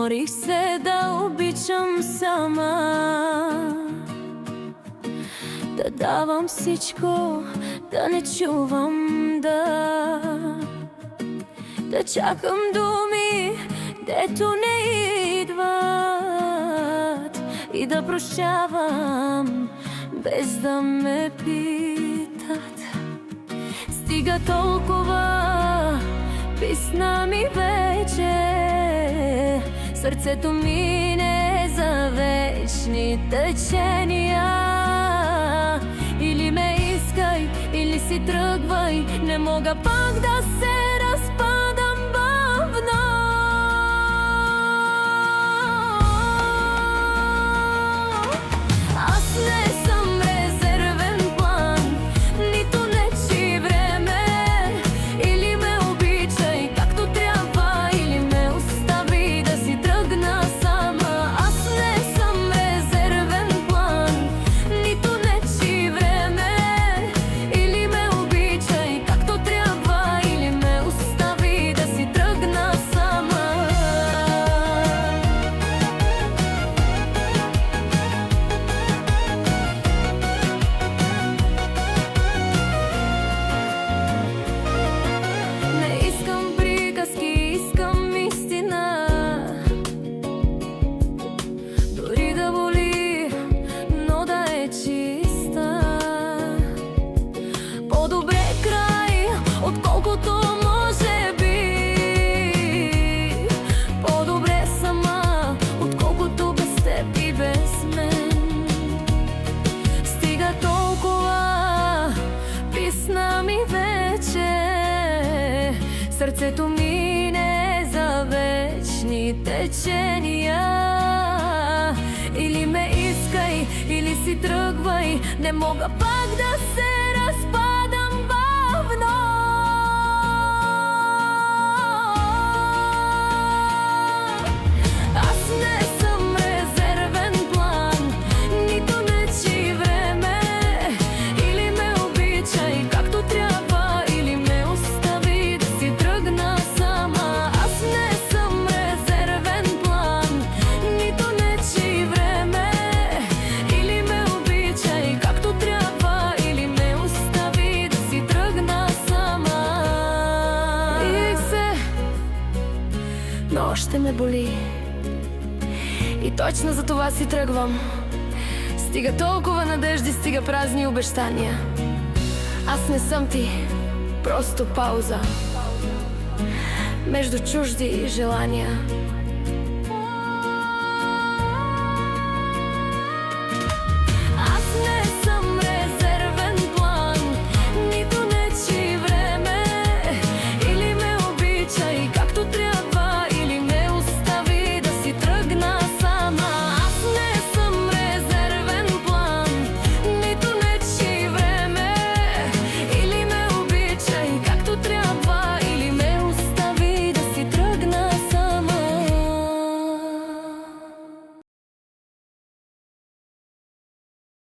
Уморих се да обичам сама, да давам всичко, да не чувам, да чакам думи, дето не идват, и да прощавам, без да ме питат. Стига толкова, писна ми вече, сърцето ми не за вечни течения. Или ме искай, или си тръгвай, не мога пак да се разпадам бавно. Аз не съм резервен план, нито нечи време. Или ме обичай както трябва, или ме остави да си тръгна сама. Аз не съм резервен план, нито нечи време. Или ме обичай както трябва, или ме остави да си тръгна сама. Не искам приказки, искам истина. Дори да боли, но да е чиста. По-добре край, отколкото може би. По-добре сама, отколкото без теб и без мен. Стига толкова, писна ми вече, сърцето ми не за вечни течения. Или ме искай, или си тръгвай, не мога пак да се разпадам бавно. Аз не съм резервен план, нито нечи време. Или ме обичай както трябва, или ме остави да си тръгна сама. Аз не съм резервен план, нито нечи време. Или ме обичай както трябва, или ме остави да си тръгна сама. Бих се, но още ме боли. И точно за това си тръгвам. Стига толкова надежди, стига празни обещания. Аз не съм ти, просто пауза между чужди желания.